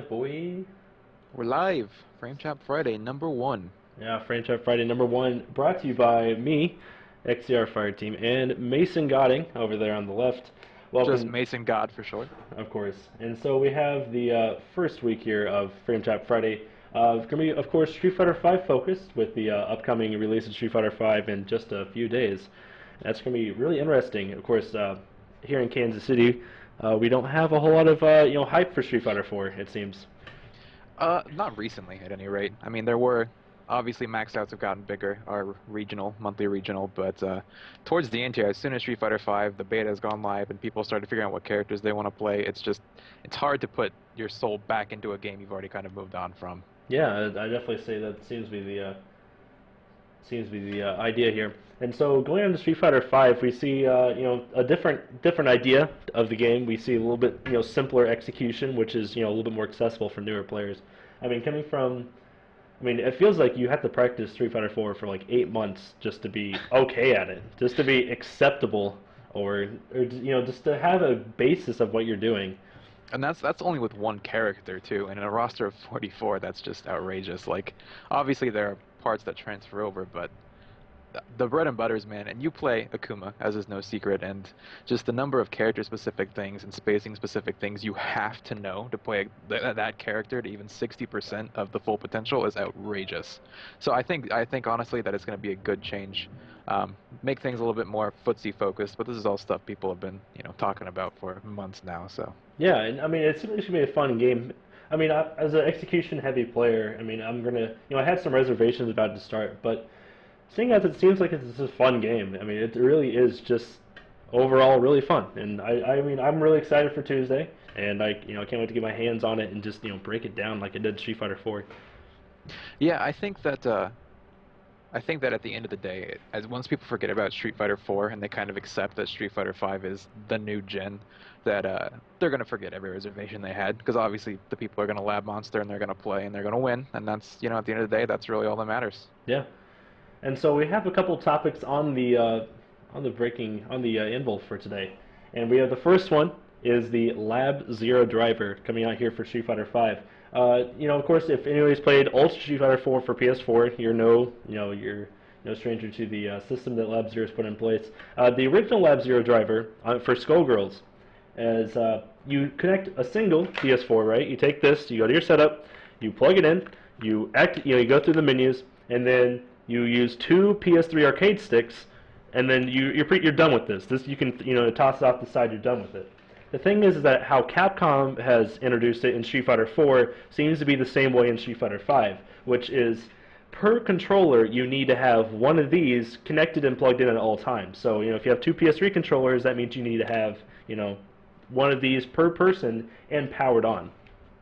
live, boy. We're live. Frametrap Friday, number one. Yeah, Frametrap Friday #1, brought to you by me, XCR Fire Team, and Mason Godding over there on the left. Just Welcome, Mason God for short. of course. And so we have the first week here of Frametrap Friday. It's going to be, of course, Street Fighter V focused with the upcoming release of Street Fighter V in just a few days. That's going to be really interesting. Of course, here in Kansas City, we don't have a whole lot of hype for Street Fighter IV, it seems. Not recently, at any rate. I mean, there were obviously max outs have gotten bigger, our regional, monthly regional, but towards the end here, as soon as Street Fighter V, the beta has gone live and people started figuring out what characters they want to play, it's hard to put your soul back into a game you've already kind of moved on from. Yeah, I definitely say that seems to be the idea here. And so going on to Street Fighter V, we see a different idea of the game. We see a little bit simpler execution, which is a little bit more accessible for newer players. I mean, it feels like you have to practice Street Fighter 4 for like 8 months just to be okay at it, just to be acceptable, or just to have a basis of what you're doing. And that's only with one character too, and in a roster of 44, that's just outrageous. Like, obviously there are parts that transfer over, but the bread and butters, man, and you play Akuma, as is no secret, and just the number of character-specific things and spacing-specific things you have to know to play that character to even 60% of the full potential is outrageous. So I think honestly that it's going to be a good change. Make things a little bit more footsie-focused, but this is all stuff people have been talking about for months now. So Yeah, and I mean it seems to be a fun game. I mean, as an execution-heavy player, I mean I'm gonna I had some reservations about it to start, but seeing as it seems like it's a fun game, I mean, it really is just overall really fun. And I mean, I'm really excited for Tuesday, and I can't wait to get my hands on it and just break it down like I did Street Fighter 4. yeah, I think that at the end of the day, as once people forget about Street Fighter 4 and they kind of accept that Street Fighter 5 is the new gen, that they're going to forget every reservation they had, because obviously the people are going to lab monster and they're going to play and they're going to win, and that's at the end of the day, that's really all that matters. Yeah. And so we have a couple topics on the invul for today, and we have the first one is the Lab Zero driver coming out here for Street Fighter V. Of course, if anybody's played Ultra Street Fighter 4 for PS4, you're no stranger to the system that Lab Zero's put in place. The original Lab Zero driver for Skullgirls is you connect a single PS4, right? You take this, you go to your setup, you plug it in, you go through the menus, and then you use two PS3 arcade sticks, and then you're done with this. This you can toss it off the side. You're done with it. The thing is that how Capcom has introduced it in Street Fighter 4 seems to be the same way in Street Fighter 5, which is per controller you need to have one of these connected and plugged in at all times. So if you have two PS3 controllers, that means you need to have one of these per person and powered on.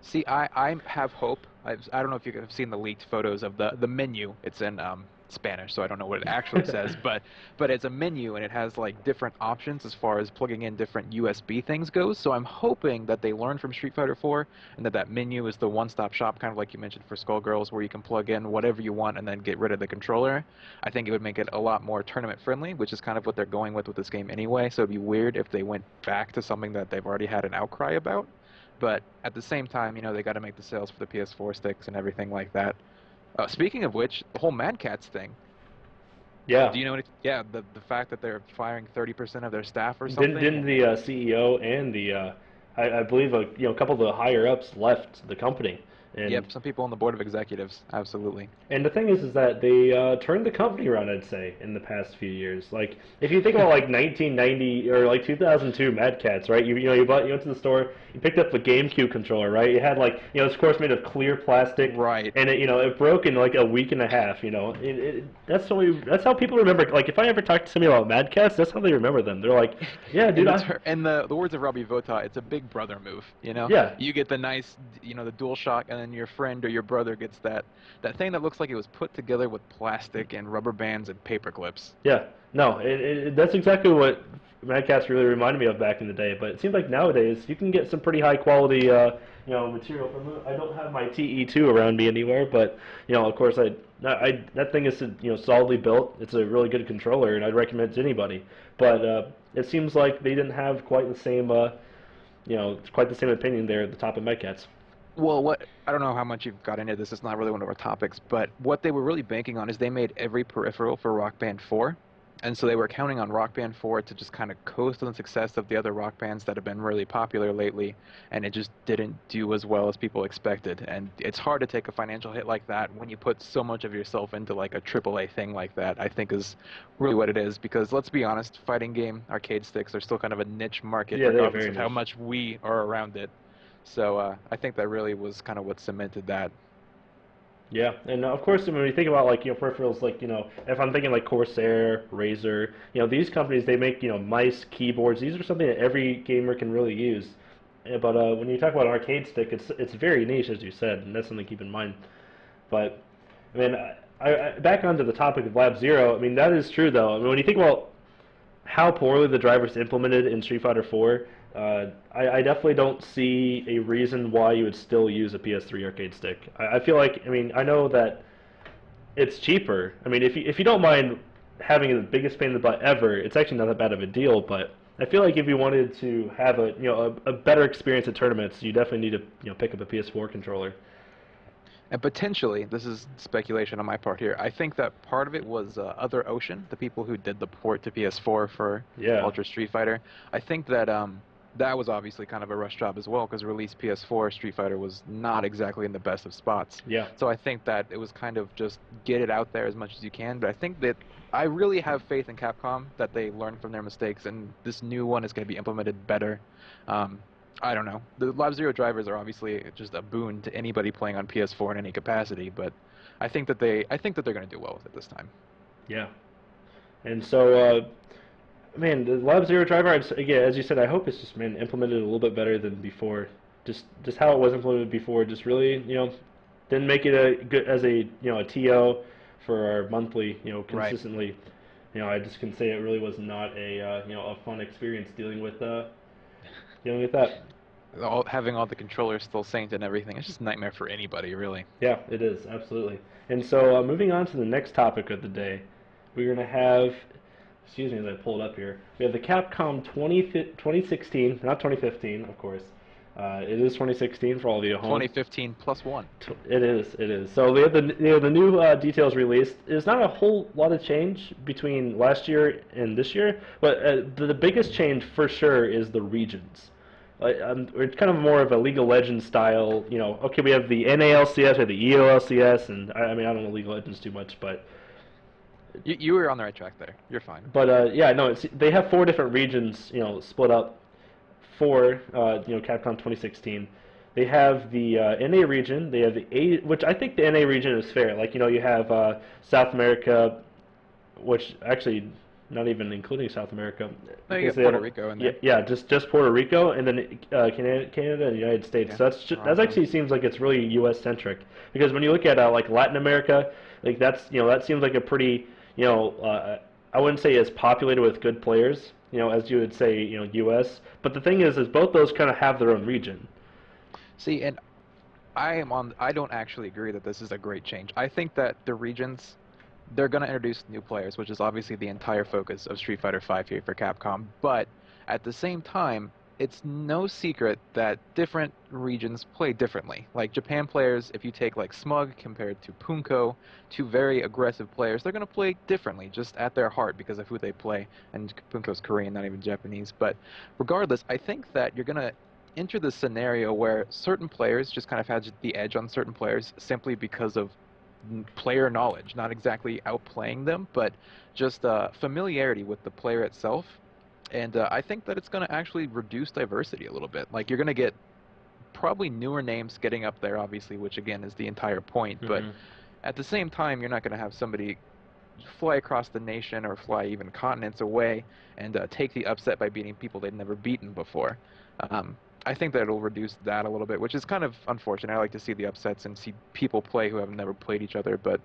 See, I have hope. I don't know if you have seen the leaked photos of the menu. It's in Spanish, so I don't know what it actually says, but it's a menu and it has like different options as far as plugging in different USB things goes. So I'm hoping that they learn from Street Fighter 4 and that menu is the one-stop shop, kind of like you mentioned for Skullgirls, where you can plug in whatever you want and then get rid of the controller. I think it would make it a lot more tournament friendly, which is kind of what they're going with this game anyway. So it'd be weird if they went back to something that they've already had an outcry about. But at the same time, they got to make the sales for the PS4 sticks and everything like that. Speaking of which, the whole Mad Catz thing. Yeah. Do you know what? Yeah, the fact that they're firing 30% of their staff or something. Didn't the CEO and the I believe a couple of the higher ups left the company. And, yep, some people on the board of executives, absolutely. And the thing is that they turned the company around, I'd say, in the past few years. Like, if you think about like 1990 or like 2002 Mad Catz, right? You went to the store, you picked up the GameCube controller, right? It had like it's of course made of clear plastic, right? And it broke in like a week and a half. That's how people remember. Like, if I ever talk to somebody about Mad Catz, that's how they remember them. They're like, yeah, dude. In the words of Robbie Vota, it's a big brother move. Yeah. You get the nice, the DualShock, and then your friend or your brother gets that thing that looks like it was put together with plastic and rubber bands and paper clips. Yeah, no, that's exactly what Mad Catz really reminded me of back in the day. But it seems like nowadays you can get some pretty high quality, material from it. I don't have my TE2 around me anywhere, but of course, that thing is solidly built. It's a really good controller, and I'd recommend it to anybody. But it seems like they didn't have quite the same, quite the same opinion there at the top of Mad Catz. Well, what I don't know how much you've got into this. It's not really one of our topics, but what they were really banking on is they made every peripheral for Rock Band 4, and so they were counting on Rock Band 4 to just kind of coast on the success of the other rock bands that have been really popular lately, and it just didn't do as well as people expected. And it's hard to take a financial hit like that when you put so much of yourself into like a AAA thing like that. I think is really what it is because let's be honest, fighting game arcade sticks are still kind of a niche market, Yeah, they're regardless very of how niche. much we are around it. So I think that really was kind of what cemented that. Yeah, and of course, when we think about like peripherals, like if I'm thinking like Corsair, Razer, these companies they make mice, keyboards. These are something that every gamer can really use. But when you talk about an arcade stick, it's very niche, as you said, and that's something to keep in mind. But I mean, back onto the topic of Lab Zero. I mean, that is true though. I mean, when you think about how poorly the drivers implemented in Street Fighter 4, I definitely don't see a reason why you would still use a PS3 arcade stick. I feel like, I mean, I know that it's cheaper. I mean, if you don't mind having the biggest pain in the butt ever, it's actually not that bad of a deal. But I feel like if you wanted to have a better experience at tournaments, you definitely need to pick up a PS4 controller. And potentially, this is speculation on my part here. I think that part of it was Other Ocean, the people who did the port to PS4 for Yeah, Ultra Street Fighter. I think that that was obviously kind of a rush job as well because released PS4 Street Fighter was not exactly in the best of spots. yeah. So I think that it was kind of just get it out there as much as you can. But I think that I really have faith in Capcom that they learned from their mistakes and this new one is going to be implemented better. Um, I don't know. The Lab Zero drivers are obviously just a boon to anybody playing on PS4 in any capacity, but I think that they're going to do well with it this time. Yeah. And so, man, the Lab Zero driver, again, as you said, I hope it's just implemented a little bit better than before. Just how it was implemented before, just really didn't make it a good as a TO for our monthly Right. consistently. I just can say it really was not a a fun experience dealing with that. Having all the controllers still synced and everything, it's just a nightmare for anybody, really. Yeah, it is absolutely. And so, moving on to the next topic of the day, we're gonna have. Excuse me as I pull it up here. We have the Capcom 2016, not 2015, of course. It is 2016 for all of you at home. 2015 plus one. It is, it is. So we have the new details released. There's not a whole lot of change between last year and this year, but the biggest change for sure is the regions. It's kind of more of a League of Legends style. Okay, we have the NALCS, we have the EOLCS, and I mean I don't know League of Legends too much, but You were on the right track there. You're fine. yeah, no, they have four different regions, split up for Capcom 2016. They have the NA region. They have the A, which I think the NA region is fair. Like you have South America, which actually not even including South America No, you because got Puerto Rico in yeah, there. yeah, just Puerto Rico and then Canada and the United States. Yeah, So that Toronto. actually seems like it's really U.S. centric because when you look at like Latin America, like that seems like a pretty I wouldn't say as populated with good players as you would say U.S. But the thing is both those kind of have their own region. See, and I don't actually agree that this is a great change. I think that the regions they're going to introduce new players, which is obviously the entire focus of Street Fighter V here for Capcom. But at the same time, it's no secret that different regions play differently. Like Japan players, if you take like Smug compared to Punko, two very aggressive players, they're going to play differently just at their heart because of who they play. And Punko's Korean, not even Japanese. But regardless, I think that you're going to enter the scenario where certain players just kind of have the edge on certain players simply because of player knowledge, not exactly outplaying them, but just familiarity with the player itself. And I think that it's going to actually reduce diversity a little bit. Like you're going to get probably newer names getting up there, obviously, which again is the entire point. But Hmm. at the same time, you're not going to have somebody fly across the nation or fly even continents away and take the upset by beating people they'd never beaten before. I think that it'll reduce that a little bit, which is kind of unfortunate. I like to see the upsets and see people play who have never played each other, but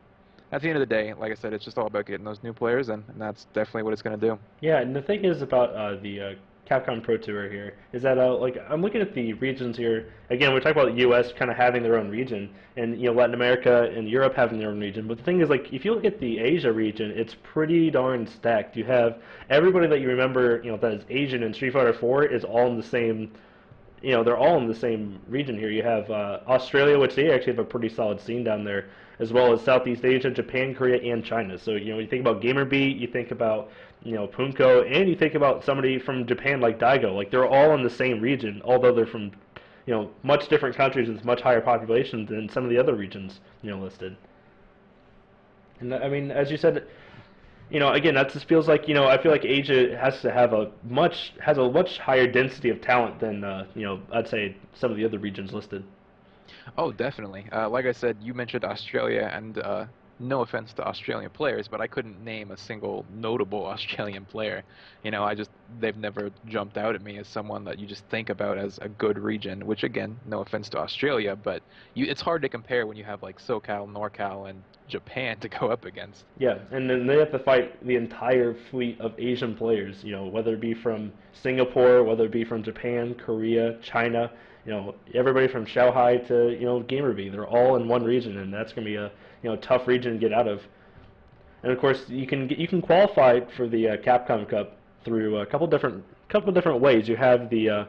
at the end of the day, like I said, it's just all about getting those new players, and that's definitely what it's going to do. Yeah, and the thing is about the Capcom Pro Tour here is that like I'm looking at the regions here. Again, we're talking about the U.S. kind of having their own region, and Latin America and Europe having their own region. But the thing is, like, if you look at the Asia region, it's pretty darn stacked. You have everybody that you remember, that is Asian in Street Fighter 4 is all in the same they're all in the same region here. You have Australia, which they actually have a pretty solid scene down there, as well as Southeast Asia, Japan, Korea, and China. So you think about GamerBee, you think about Punko, and you think about somebody from Japan like Daigo. Like they're all in the same region, although they're from much different countries with much higher populations than some of the other regions listed. And I mean, as you said, again, that just feels like I feel like Asia has a much higher density of talent than I'd say some of the other regions listed. Oh, definitely. Like I said, you mentioned Australia, and no offense to Australian players, but I couldn't name a single notable Australian player. They've never jumped out at me as someone that you just think about as a good region, which again, no offense to Australia, but it's hard to compare when you have like SoCal, NorCal, and Japan to go up against. Yeah, and then they have to fight the entire fleet of Asian players, whether it be from Singapore, whether it be from Japan, Korea, China, everybody from Shanghai to, GamerBee. They're all in one region, and that's going to be a, tough region to get out of. And of course, you can qualify for the Capcom Cup through a couple different ways. You have the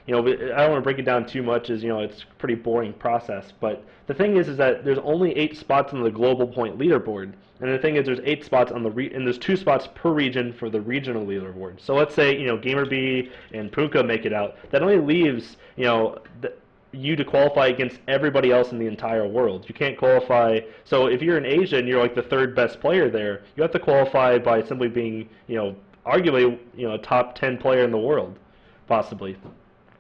I don't want to break it down too much, as it's a pretty boring process. But the thing is that there's only 8 spots on the global point leaderboard, and the thing is there's 8 spots on and there's 2 spots per region for the regional leaderboard. So let's say GamerBee and Punko make it out. That only leaves you to qualify against everybody else in the entire world. You can't qualify. So if you're in Asia and you're like the 3rd best player there, you have to qualify by simply being arguably a top 10 player in the world, possibly.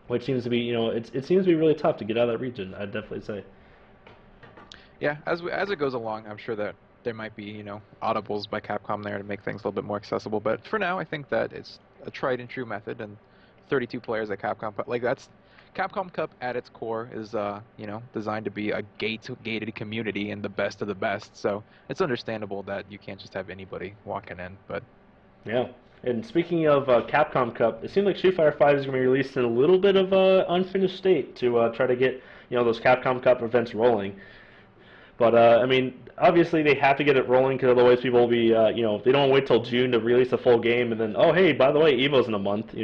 Which seems to be, it seems to be really tough to get out of that region, I'd definitely say. Yeah, as it goes along, I'm sure that there might be, audibles by Capcom there to make things a little bit more accessible. But for now, I think that it's a tried and true method, and 32 players at Capcom, like that's Capcom Cup at its core is, designed to be a gated community and the best of the best. So it's understandable that you can't just have anybody walking in. But yeah. And speaking of Capcom Cup, it seems like Street Fighter V is going to be released in a little bit of unfinished state to try to get those Capcom Cup events rolling. But I mean, obviously they have to get it rolling because otherwise people will be they don't wait till June to release a full game and then hey, by the way, Evo's in a month.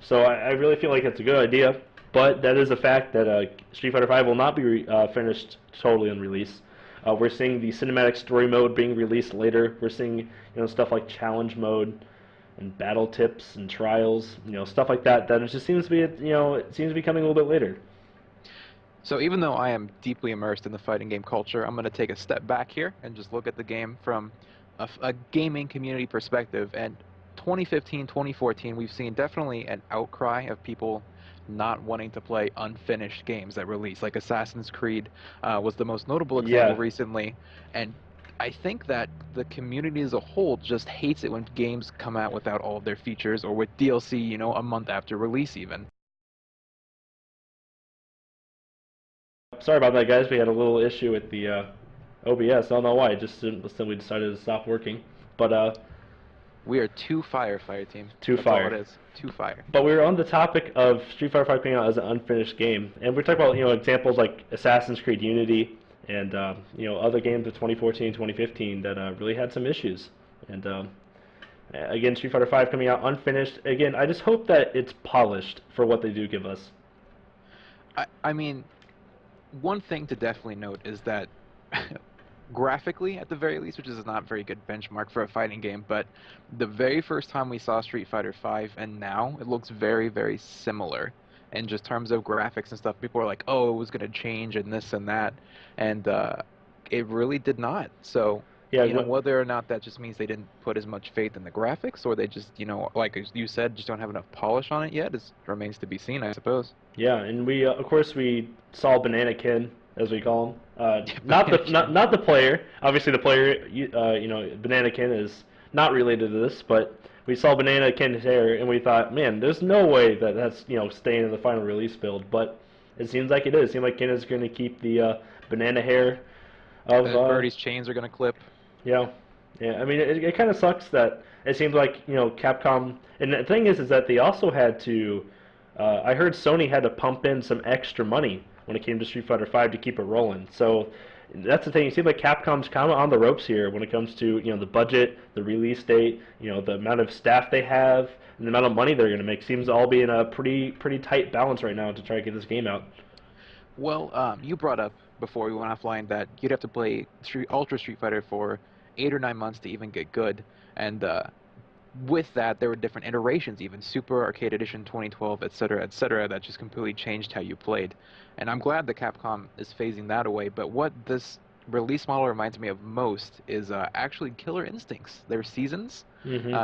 So I really feel like it's a good idea. But that is a fact that Street Fighter V will not be finished totally on release. We're seeing the cinematic story mode being released later. We're seeing stuff like challenge mode and battle tips and trials, stuff like that. That it just seems to be, it seems to be coming a little bit later. So even though I am deeply immersed in the fighting game culture, I'm going to take a step back here and just look at the game from a gaming community perspective. And 2015, 2014, we've seen definitely an outcry of people not wanting to play unfinished games that release. Like Assassin's Creed was the most notable example recently, and I think that the community as a whole just hates it when games come out without all of their features or with DLC, a month after release even. Sorry about that, guys. We had a little issue with the OBS. I don't know why. It just simply decided to stop working. But we are too fire team. That's all it is. Too fire. But we were on the topic of Street Fighter V coming out as an unfinished game, and we're talking about examples like Assassin's Creed Unity. And other games of 2014 and 2015 that really had some issues. And again, Street Fighter V coming out unfinished. Again, I just hope that it's polished for what they do give us. I mean, one thing to definitely note is that graphically, at the very least, which is not a very good benchmark for a fighting game, but the very first time we saw Street Fighter V and now, it looks very, very similar. In just terms of graphics and stuff, people are like, oh, it was going to change and this and that, and it really did not. So, whether or not that just means they didn't put as much faith in the graphics, or they just, like you said, just don't have enough polish on it yet, remains to be seen, I suppose. Yeah, and we, of course, we saw Banana Kin, as we call him. Not the player. Obviously, the player, Banana Kin is not related to this, but we saw Banana Kin's hair, and we thought, man, there's no way that that's staying in the final release build. But it seems like it is. It seems like Kin is going to keep the banana hair of Birdie's chains are going to clip. Yeah. I mean, it kind of sucks that it seems like Capcom. And the thing is that they also had to. I heard Sony had to pump in some extra money when it came to Street Fighter V to keep it rolling. So that's the thing. It seems like Capcom's kind of on the ropes here when it comes to the budget, the release date, the amount of staff they have, and the amount of money they're going to make seems to all be in a pretty tight balance right now to try to get this game out. Well, you brought up before we went offline that you'd have to play Ultra Street Fighter for 8 or 9 months to even get good, and with that, there were different iterations, even Super Arcade Edition 2012, etc., that just completely changed how you played. And I'm glad that Capcom is phasing that away, but what this release model reminds me of most is actually Killer Instincts. Their seasons,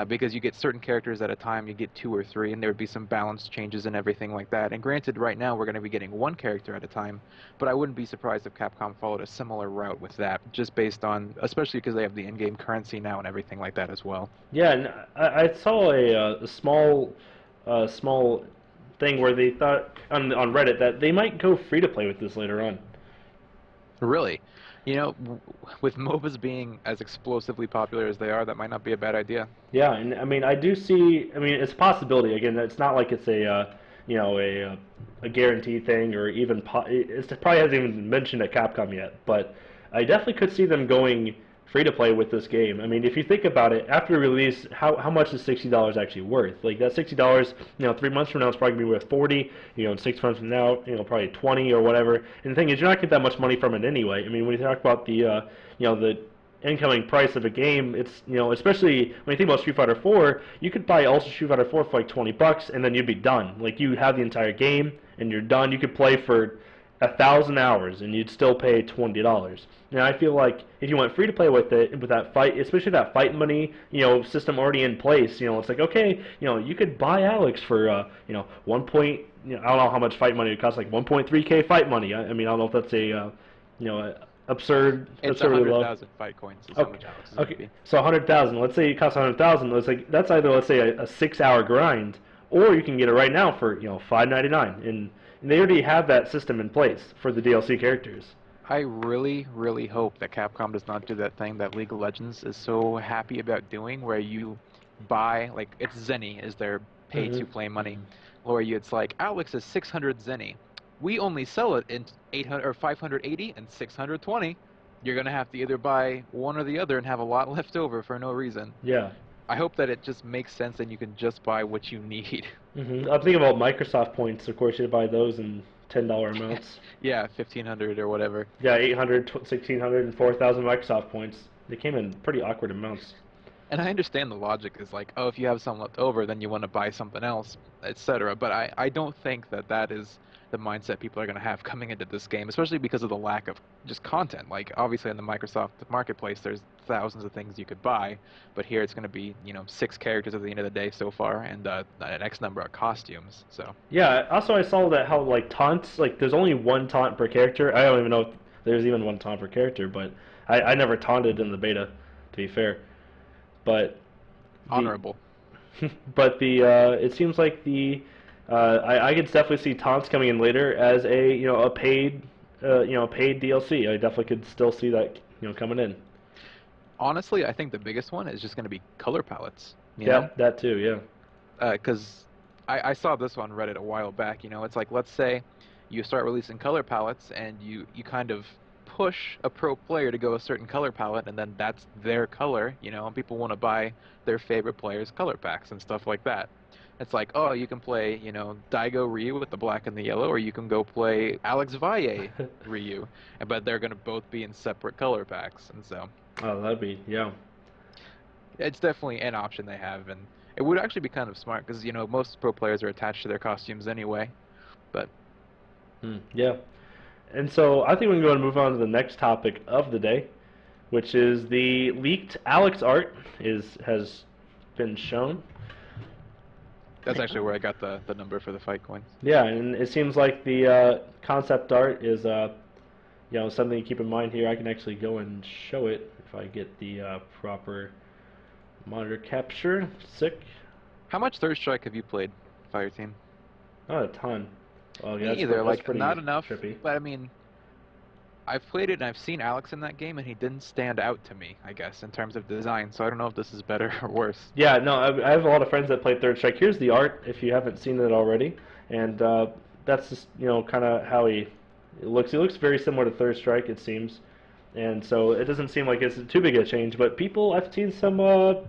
because you get certain characters at a time, you get 2 or 3, and there would be some balance changes and everything like that. And granted, right now we're going to be getting one character at a time, but I wouldn't be surprised if Capcom followed a similar route with that, just based on, especially because they have the in-game currency now and everything like that as well. Yeah, and I saw a small thing where they thought on Reddit that they might go free to play with this later on. Really? You know, with MOBAs being as explosively popular as they are, that might not be a bad idea. Yeah, and I mean, I do see. I mean, it's a possibility. Again, it's not like it's a guaranteed thing, or even it probably hasn't even been mentioned at Capcom yet. But I definitely could see them going free to play with this game. I mean, if you think about it, after release, how much is $60 actually worth? Like that $60, 3 months from now it's probably gonna be worth 40. In 6 months from now, probably 20 or whatever. And the thing is, you're not getting that much money from it anyway. I mean, when you talk about the incoming price of a game, it's especially when you think about Street Fighter 4, you could buy Ultra Street Fighter 4 for like $20 and then you'd be done. Like you have the entire game and you're done. You could play for 1,000 hours and you'd still pay $20. Now I feel like if you went free to play with it, with that fight, especially that fight money, system already in place, it's like okay, you could buy Alex for one point, I don't know how much fight money it costs, like 1.3k fight money. I mean I don't know if that's absurd. It's Absurdly 100,000 fight coins. Is how much Alex is Okay. gonna be. So 100,000. Let's say it costs 100,000. Let's like that's either let's say a 6-hour grind, or you can get it right now for $5.99, and they already have that system in place for the DLC characters. I really, really hope that Capcom does not do that thing that League of Legends is so happy about doing, where you buy, like, it's Zenny is their pay-to-play money, where it's like, Alex is 600 Zenny. We only sell it in 800 or 580 and 620. You're gonna have to either buy one or the other and have a lot left over for no reason. Yeah. I hope that it just makes sense and you can just buy what you need. I'm thinking about Microsoft points. Of course, you buy those in $10 amounts. Yeah, 1,500 or whatever. Yeah, 800, 1,600, and 4,000 Microsoft points. They came in pretty awkward amounts. And I understand the logic is like, oh, if you have some left over, then you want to buy something else, etc. But I don't think that that is the mindset people are going to have coming into this game, especially because of the lack of just content. Like, obviously in the Microsoft Marketplace, there's thousands of things you could buy, but here it's going to be, 6 characters at the end of the day so far, and an X number of costumes, so. Yeah, also I saw that how, like, taunts, like, there's only one taunt per character. I don't even know if there's even one taunt per character, but I never taunted in the beta, to be fair. But honorable. But it seems like I could definitely see taunts coming in later as a paid paid DLC. I definitely could still see that coming in. Honestly, I think the biggest one is just going to be color palettes. You Yeah, know? that too. Yeah. Because I saw this on Reddit a while back. It's like, let's say you start releasing color palettes and you kind of push a pro player to go a certain color palette, and then that's their color, and people want to buy their favorite players' color packs and stuff like that. It's like, oh, you can play, Daigo Ryu with the black and the yellow, or you can go play Alex Valle Ryu, but they're going to both be in separate color packs, and so. Oh, that'd be, yeah. It's definitely an option they have, and it would actually be kind of smart, because, most pro players are attached to their costumes anyway, but. Yeah. And so I think we can go and move on to the next topic of the day, which is the leaked Alex art has been shown. That's actually where I got the number for the fight coins. Yeah, and it seems like the concept art is something to keep in mind here. I can actually go and show it if I get the proper monitor capture. Sick. How much Third Strike have you played, Fire Team? Not a ton. Well, yeah, Me either. Like, pretty not enough. trippy. But I mean, I've played it and I've seen Alex in that game, and he didn't stand out to me, I guess, in terms of design. So I don't know if this is better or worse. Yeah, no, I have a lot of friends that play Third Strike. Here's the art, if you haven't seen it already, and that's just kind of how he looks. He looks very similar to Third Strike, it seems, and so it doesn't seem like it's too big a change. But I've seen some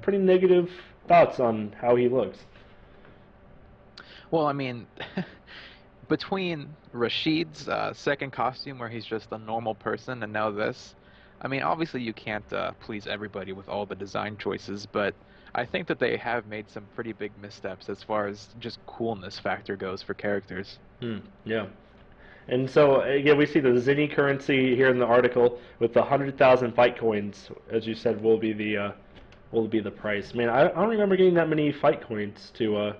pretty negative thoughts on how he looks. Well, I mean, between Rashid's second costume, where he's just a normal person, and now this, I mean, obviously you can't please everybody with all the design choices, but I think that they have made some pretty big missteps as far as just coolness factor goes for characters. Yeah. And so again, we see the Zinni currency here in the article with the 100,000 fight coins, as you said, will be the price. Man, I don't remember getting that many fight coins to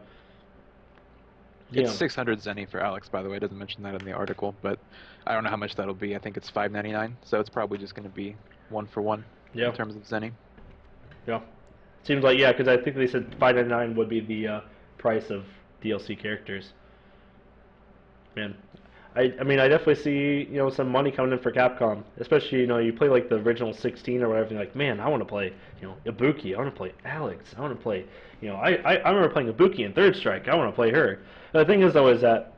It's yeah 600 zenny for Alex, by the way. It doesn't mention that in the article, but I don't know how much that'll be. I think it's 5.99, so it's probably just going to be one for one yeah in terms of zenny. yeah. Seems like yeah, because I think they said 5.99 would be the price of DLC characters. Man, I mean I definitely see some money coming in for Capcom, especially you play like the original 16 or whatever. And you're like, man, I want to play Ibuki, I want to play Alex, I want to play I remember playing Ibuki in Third Strike. I want to play her. The thing is though is that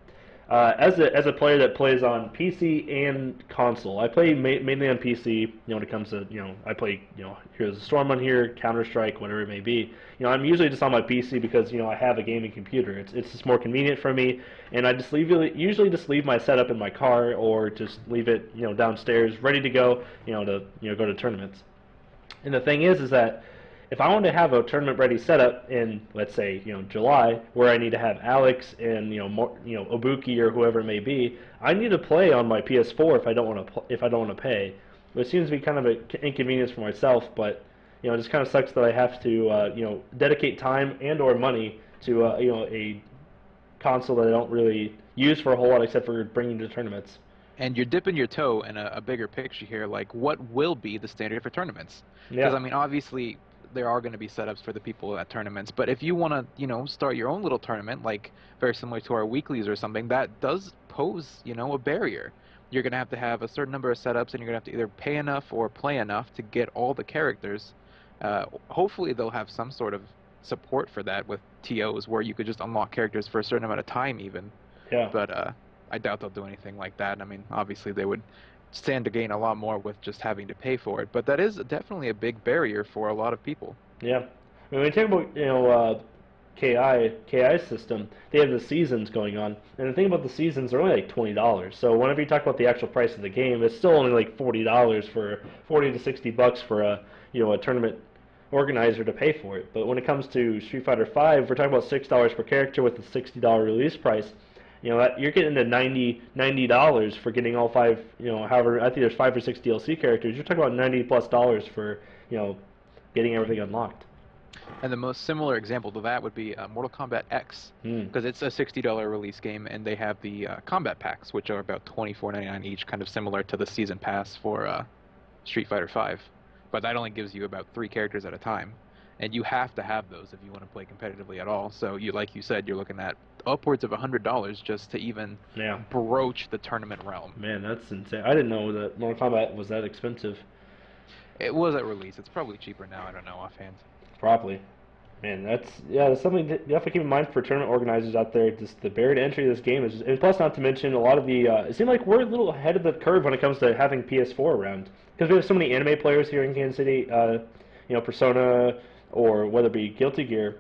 as a player that plays on PC and console, I play mainly on PC. When it comes to I play here's a Storm on here, Counter Strike, whatever it may be. I'm usually just on my PC because I have a gaming computer. It's just more convenient for me, and I just usually just leave my setup in my car or just leave it downstairs ready to go to go to tournaments. And the thing is that if I want to have a tournament ready setup in, let's say, July, where I need to have Alex and Ibuki or whoever it may be, I need to play on my PS4 if I don't want to pay. It seems to be kind of an inconvenience for myself, but it just kind of sucks that I have to dedicate time and or money to a console that I don't really use for a whole lot except for bringing to tournaments. And you're dipping your toe in a bigger picture here, like what will be the standard for tournaments? Because Yeah. I mean, obviously there are going to be setups for the people at tournaments, but if you want to, start your own little tournament, like very similar to our weeklies or something, that does pose, a barrier. You're going to have a certain number of setups, and you're going to have to either pay enough or play enough to get all the characters. Hopefully, they'll have some sort of support for that with TOs, where you could just unlock characters for a certain amount of time, even. Yeah. But I doubt they'll do anything like that. I mean, obviously they would stand to gain a lot more with just having to pay for it, but that is definitely a big barrier for a lot of people. Yeah. I mean, when you talk about KI system, they have the seasons going on, and the thing about the seasons, they're only like $20. So whenever you talk about the actual price of the game, it's still only like $40 for $40 to $60 for a tournament organizer to pay for it. But when it comes to Street Fighter 5, we're talking about $6 per character with a $60 release price. You're getting to $90 for getting all five. However, I think there's 5 or 6 DLC characters. You're talking about $90+ for getting everything unlocked. And the most similar example to that would be Mortal Kombat X, because it's a $60 release game, and they have the combat packs, which are about $24.99 each, kind of similar to the season pass for Street Fighter 5. But that only gives you about 3 characters at a time, and you have to have those if you want to play competitively at all. So like you said, you're looking at upwards of $100 just to even broach the tournament realm. Man, that's insane. I didn't know that Mortal Kombat was that expensive. It was at release. It's probably cheaper now. I don't know offhand. Probably. Man, that's something to definitely keep in mind for tournament organizers out there. Just the barrier to entry of this game is, and plus not to mention a lot of the. It seems like we're a little ahead of the curve when it comes to having PS4 around, because we have so many anime players here in Kansas City. Persona or whether it be Guilty Gear.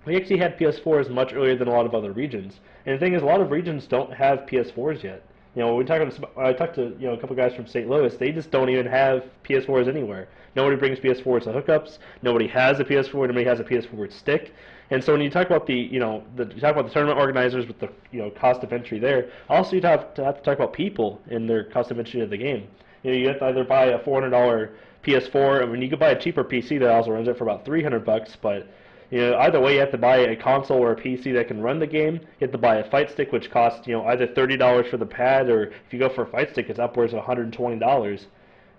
We actually had PS4s much earlier than a lot of other regions. And the thing is, a lot of regions don't have PS4s yet. I talked to a couple guys from St. Louis. They just don't even have PS4s anywhere. Nobody brings PS4s to hookups. Nobody has a PS4. Nobody has a PS4 stick. And so when you talk about you talk about the tournament organizers with the cost of entry there. Also, you have to talk about people and their cost of entry of the game. You have to either buy a $400 PS4. I mean, you could buy a cheaper PC that also runs it for about $300, but either way, you have to buy a console or a PC that can run the game. You have to buy a fight stick, which costs either $30 for the pad, or if you go for a fight stick, it's upwards of $120.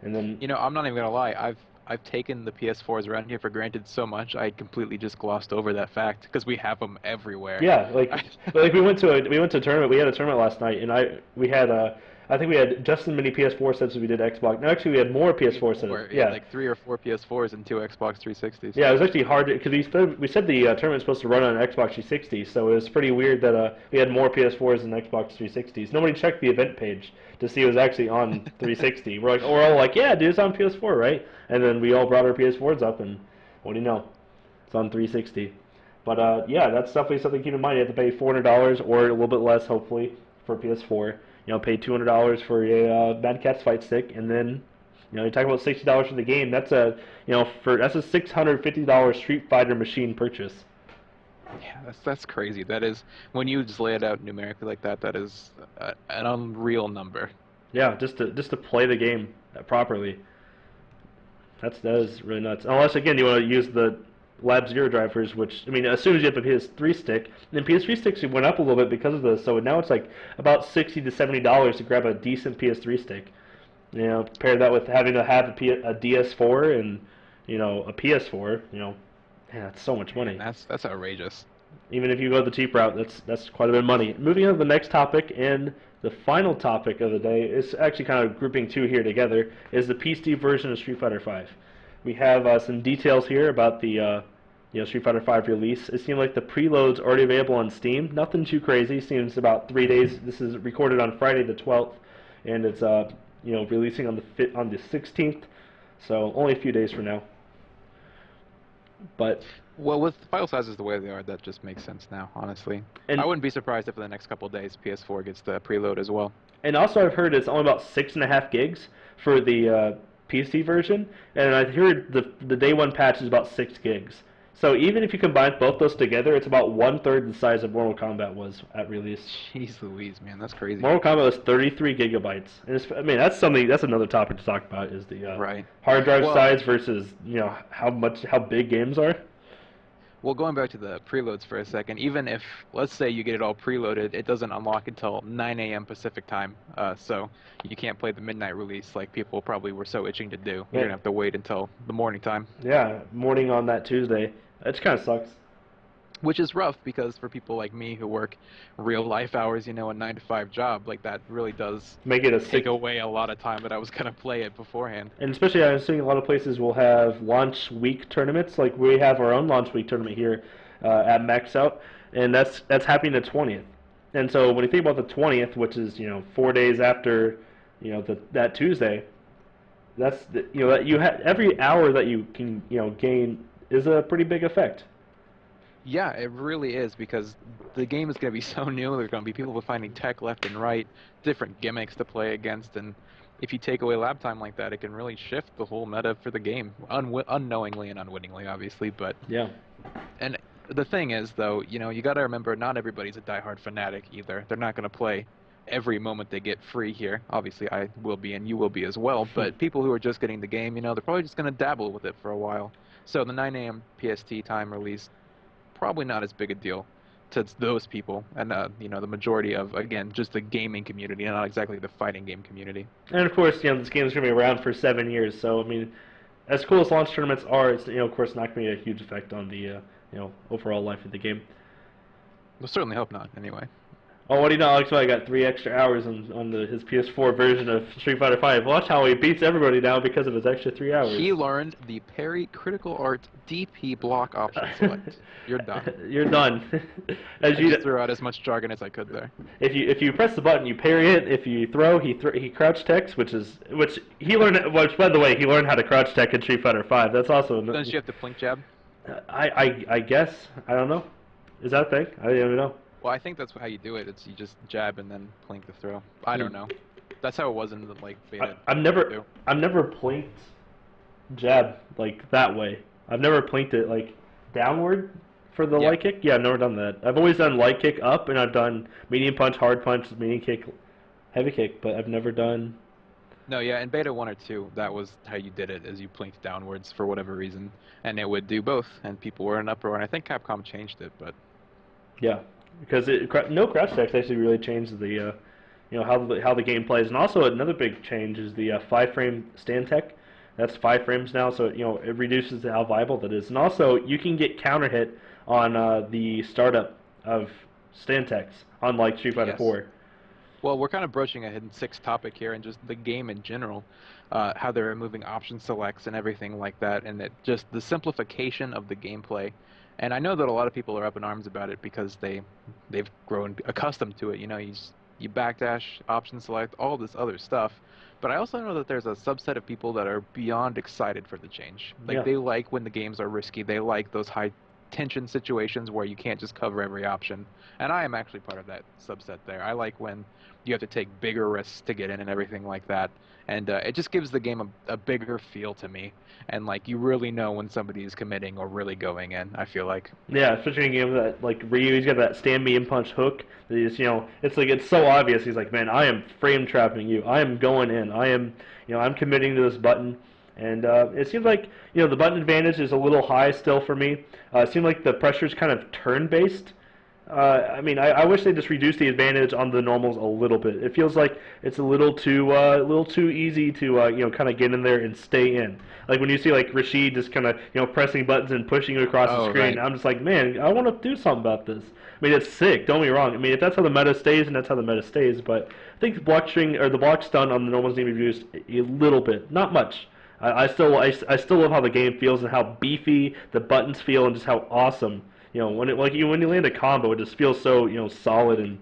And then I'm not even gonna lie. I've taken the PS4s around here for granted so much. I completely just glossed over that fact because we have them everywhere. Yeah, like we went to a tournament. We had a tournament last night, and I think we had just as many PS4 sets as we did Xbox. No, actually, we had more PS4 sets. Yeah, like 3 or 4 PS4s and 2 Xbox 360s. Yeah, it was actually hard because we said the tournament was supposed to run on an Xbox 360, so it was pretty weird that we had more PS4s than Xbox 360s. Nobody checked the event page to see it was actually on 360. We're all like, yeah, dude, it's on PS4, right? And then we all brought our PS4s up, and what do you know? It's on 360. But yeah, that's definitely something to keep in mind. You have to pay $400 or a little bit less, hopefully, for PS4. Pay $200 for a Mad Catz fight stick, and then you talk about $60 for the game. That's that's a $650 Street Fighter machine purchase. Yeah, that's crazy. That is, when you just lay it out numerically like that, that is an unreal number. Yeah, just to play the game properly. That is really nuts. Unless again you want to use the Lab Zero drivers, which I mean, as soon as you have a PS3 stick, then PS3 sticks went up a little bit because of this. So now it's like about $60 to $70 to grab a decent PS3 stick. Pair that with having to have a DS4 and a PS4. Man, that's so much money. Man, that's outrageous. Even if you go the cheap route, that's quite a bit of money. Moving on to the next topic, and the final topic of the day is actually kind of grouping two here together, is the PC version of Street Fighter V. We have some details here about the Street Fighter V release. It seemed like the preload's already available on Steam. Nothing too crazy. Seems about 3 days. This is recorded on Friday the 12th, and it's releasing on the 16th. So only a few days from now. But well, with file sizes the way they are, that just makes sense now, honestly. And I wouldn't be surprised if in the next couple of days PS4 gets the preload as well. And also I've heard it's only about 6.5 gigs for the PC version, and I heard the day one patch is about 6 gigs. So even if you combine both those together, it's about 1/3 the size of Mortal Kombat was at release. Jeez Louise, man, that's crazy. Mortal Kombat was 33 gigabytes. And that's another topic to talk about is the hard drive size versus how big games are. Well, going back to the preloads for a second, even if, let's say you get it all preloaded, it doesn't unlock until 9 a.m. Pacific time, so you can't play the midnight release like people probably were so itching to do. You're going to have to wait until the morning time. Yeah, morning on that Tuesday. That kind of sucks. Which is rough, because for people like me who work real life hours, a 9-to-5 job, like that really does make it take away a lot of time that I was going to play it beforehand. And especially I'm seeing a lot of places will have launch week tournaments. Like we have our own launch week tournament here at Max Out, and that's happening the 20th. And so when you think about the 20th, which is 4 days after that Tuesday, that's you have every hour that you can gain is a pretty big effect. Yeah, it really is, because the game is going to be so new. There's going to be people finding tech left and right, different gimmicks to play against, and if you take away lab time like that, it can really shift the whole meta for the game, unknowingly and unwittingly, obviously. But yeah. And the thing is, though, you got to remember, not everybody's a diehard fanatic either. They're not going to play every moment they get free here. Obviously, I will be, and you will be as well. But people who are just getting the game, they're probably just going to dabble with it for a while. So the 9 a.m. PST time release, probably not as big a deal to those people, and the majority of, again, just the gaming community, not exactly the fighting game community. And of course, this game's going to be around for 7 years, so I mean, as cool as launch tournaments are, it's of course not going to be a huge effect on the overall life of the game. We'll certainly hope not, anyway. Oh, what do you know? Alex? I got 3 extra hours on his PS4 version of Street Fighter V. Watch how he beats everybody now because of his extra 3 hours. He learned the parry critical art DP block option select. You're done. You're done. I just threw out as much jargon as I could there. If you press the button, you parry it. If you throw, he crouch techs, which he learned. Which, by the way, he learned how to crouch tech in Street Fighter V. That's also. Don't you have to plink jab? I guess. I don't know. Is that a thing? I don't even know. Well, I think that's how you do it. It's you just jab and then plink the throw. I don't know. That's how it was in the beta. I've never plinked jab like that way. I've never plinked it downward for the light kick. Yeah, I've never done that. I've always done light kick up, and I've done medium punch, hard punch, medium kick, heavy kick, but I've never done. No, yeah, in beta 1 or 2, that was how you did it, as you blinked downwards for whatever reason, and it would do both, and people were in an uproar, and I think Capcom changed it, but... Yeah, because no crouch techs actually really changed the, how the game plays, and also another big change is the 5-frame stand tech. That's 5 frames now, so it reduces how viable that is, and also you can get counter hit on the startup of stand techs, unlike Street Fighter 4. Well, we're kind of broaching a hidden 6 topic here, and just the game in general, how they're removing option selects and everything like that, and just the simplification of the gameplay. And I know that a lot of people are up in arms about it because they've grown accustomed to it. You backdash, option select, all this other stuff. But I also know that there's a subset of people that are beyond excited for the change. They like when the games are risky. They like those high tension situations where you can't just cover every option. And I am actually part of that subset there. I like when you have to take bigger risks to get in and everything like that. And it just gives the game a bigger feel to me. And like you really know when somebody is committing or really going in, I feel like. Yeah, especially in a game that like Ryu's got that stand me and punch hook. That he's, it's like it's so obvious. He's like, man, I am frame trapping you. I am going in. I am, I'm committing to this button. And it seems like the button advantage is a little high still for me. It seems like the pressure is kind of turn based. I mean, I wish they just reduced the advantage on the normals a little bit. It feels like it's a little too easy to kind of get in there and stay in. Like when you see like Rashid just kind of pressing buttons and pushing across the screen, Right. I'm just like, man, I want to do something about this. I mean, it's sick. Don't get me wrong. I mean, if that's how the meta stays, and that's how the meta stays. But I think the block string or the block stun on the normals need to be reduced a little bit, not much. I still love how the game feels and how beefy the buttons feel and just how awesome. When you land a combo, it just feels so solid and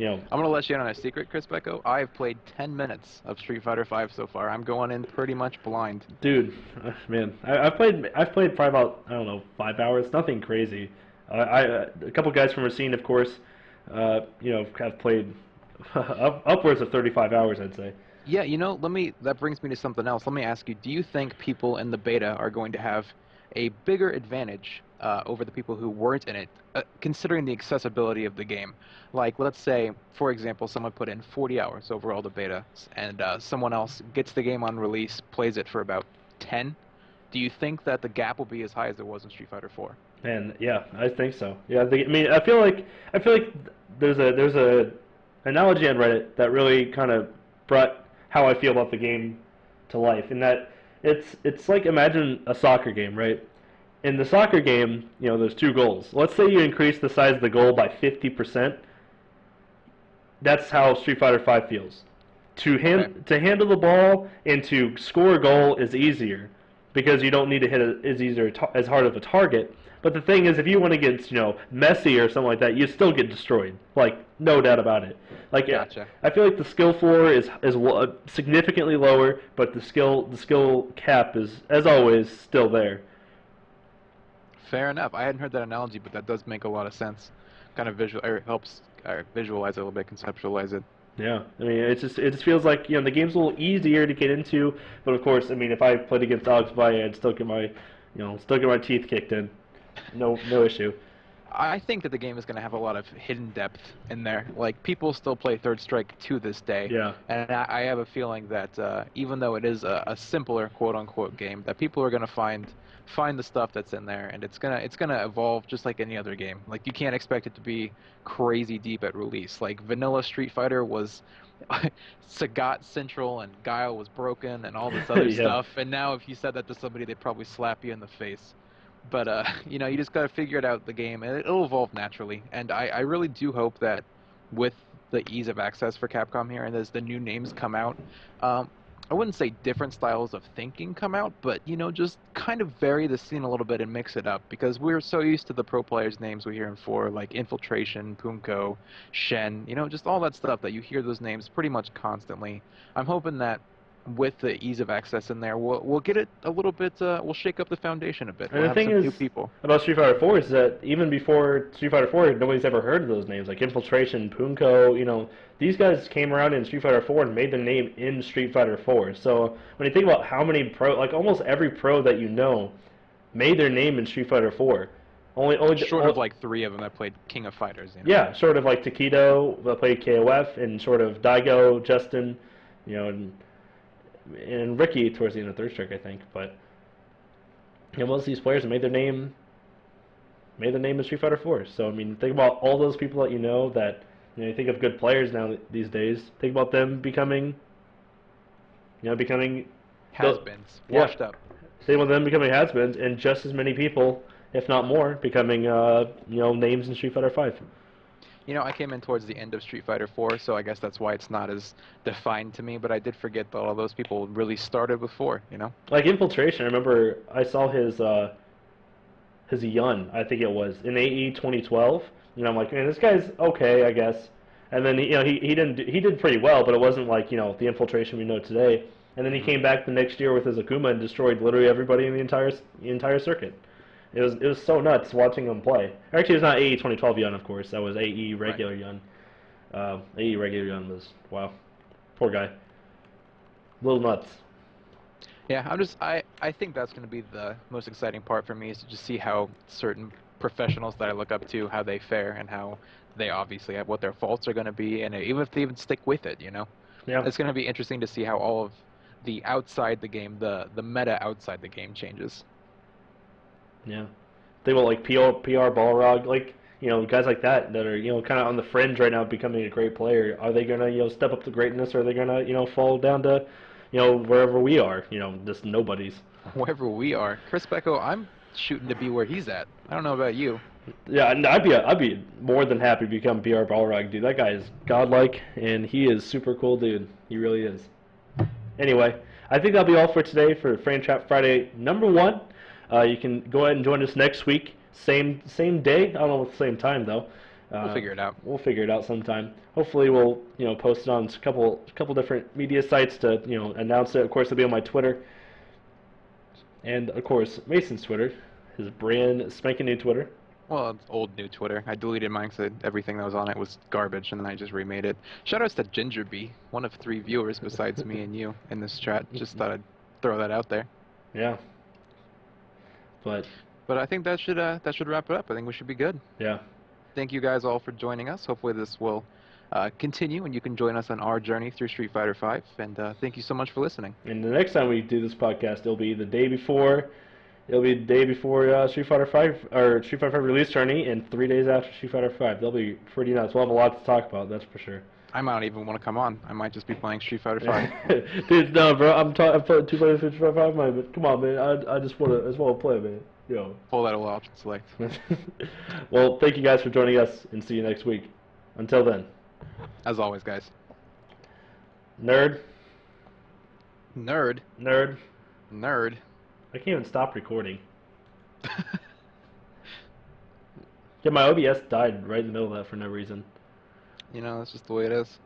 I'm gonna let you in on a secret, Chris Becco. I've played 10 minutes of Street Fighter V so far. I'm going in pretty much blind. dude, man, I've played probably about I don't know 5 hours, nothing crazy. A couple guys from our scene, of course, have played upwards of 35 hours, I'd say. Yeah, that brings me to something else. Let me ask you, do you think people in the beta are going to have a bigger advantage over the people who weren't in it, considering the accessibility of the game? Like, let's say, for example, someone put in 40 hours over all the beta, and someone else gets the game on release, plays it for about 10. Do you think that the gap will be as high as it was in Street Fighter 4? And yeah, I think so. Yeah, I mean, I feel like there's a analogy on Reddit that really kind of brought how I feel about the game to life. In that it's like imagine a soccer game, right? In the soccer game, there's two goals. Let's say you increase the size of the goal by 50%. That's how Street Fighter V feels. Okay. To handle the ball and to score a goal is easier because you don't need to hit it as easier as hard of a target. But the thing is, if you went against Messi or something like that, you still get destroyed. Like no doubt about it. Like Gotcha. I feel like the skill floor is significantly lower, but the skill cap is as always still there. Fair enough. I hadn't heard that analogy, but that does make a lot of sense. Kind of visual, or helps visualize it a little bit, conceptualize it. Yeah, I mean, it just feels like the game's a little easier to get into, but of course, I mean, if I played against Alex Valle, I'd still get my teeth kicked in, no issue. I think that the game is going to have a lot of hidden depth in there. Like, people still play Third Strike to this day, Yeah, and I have a feeling that even though it is a simpler quote-unquote game, that people are going to find the stuff that's in there, and it's gonna evolve just like any other game. Like, you can't expect it to be crazy deep at release. Like, vanilla Street Fighter was Sagat Central, and Guile was broken, and all this other yeah. stuff. And now, if you said that to somebody, they'd probably slap you in the face. But you just gotta figure it out the game, and it'll evolve naturally. And I really do hope that with the ease of access for Capcom here, and as the new names come out, I wouldn't say different styles of thinking come out, but just kind of vary the scene a little bit and mix it up, because we're so used to the pro players' names we hear in 4, like Infiltration, Punko, Shen, just all that stuff that you hear those names pretty much constantly. I'm hoping that with the ease of access in there, we'll get it a little bit. We'll shake up the foundation a bit. And We'll the have thing some new is people. about Street Fighter 4 is that even before Street Fighter 4, nobody's ever heard of those names, like Infiltration, Punko. These guys came around in Street Fighter 4 and made their name in Street Fighter 4. So when you think about how many like almost every pro that made their name in Street Fighter 4. Short of like 3 of them that played King of Fighters. Yeah, sort of like Takedo that played KOF, and sort of Daigo, Justin, and Ricky towards the end of Third Strike, I think. But most of these players made their name in Street Fighter 4. So I mean, think about all those people that that you think of good players now these days. Think about them becoming Has-beens, yeah. washed up. Think about them becoming has-beens, and just as many people, if not more, becoming names in Street Fighter 5. I came in towards the end of Street Fighter 4, so I guess that's why it's not as defined to me, but I did forget that all those people really started with 4. Like Infiltration, I remember I saw his Yun, I think it was, in AE 2012, and I'm like, man, this guy's okay, I guess. And then he did pretty well, but it wasn't like the Infiltration we know today. And then he came back the next year with his Akuma and destroyed literally everybody in the entire circuit. It was so nuts watching him play. Actually, it was not AE 2012 Yun, of course. That was AE Right. regular Yun. AE regular Yun was wow, poor guy, little nuts. Yeah, I think that's going to be the most exciting part for me is to just see how certain professionals that I look up to, how they fare and how they obviously have what their faults are going to be, and even if they even stick with it, you know. Yeah, It's going to be interesting to see how all of the outside the game, the meta outside the game changes. yeah. They will like PR Balrog, like guys like that are kind of on the fringe right now, of becoming a great player. Are they gonna step up to greatness, or are they gonna fall down to wherever we are, just nobodies. Wherever we are, Chris Becco, I'm shooting to be where he's at. I don't know about you. Yeah, and I'd be more than happy to become PR Balrog, dude. That guy is godlike, and he is super cool, dude. He really is. Anyway, I think that'll be all for today for Frametrap Friday #1. You can go ahead and join us next week, same day. I don't know what the same time though. We'll figure it out. We'll figure it out sometime. Hopefully, we'll post it on a couple different media sites to announce it. Of course, it'll be on my Twitter, and of course Mason's Twitter, his brand spanking new Twitter. Well, it's old new Twitter. I deleted mine because everything that was on it was garbage, and then I just remade it. Shoutouts to Gingerbee, one of 3 viewers besides me and you in this chat. Just thought I'd throw that out there. Yeah, but But I think that should wrap it up. I think we should be good. yeah. Thank you guys all for joining us. Hopefully this will continue, and you can join us on our journey through Street Fighter V. And thank you so much for listening. And the next time we do this podcast, it'll be the day before. It'll be the day before Street Fighter 5 or Street Fighter 5 release journey, and 3 days after Street Fighter 5. They'll be pretty nuts. We'll have a lot to talk about. That's for sure. I might not even want to come on. I might just be playing Street Fighter V. Dude, no, bro. I'm playing 2 players Street Fighter 5, man. But come on, man. I just wanna play, man. Yo. Pull that little option select. Well, thank you guys for joining us, and see you next week. Until then, As always, guys. nerd, Nerd. nerd. Nerd. I can't even stop recording. Yeah, my OBS died right in the middle of that for no reason. You know, that's just the way it is.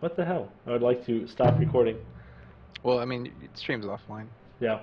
What the hell? I would like to stop recording. Well, I mean, it streams offline. Yeah.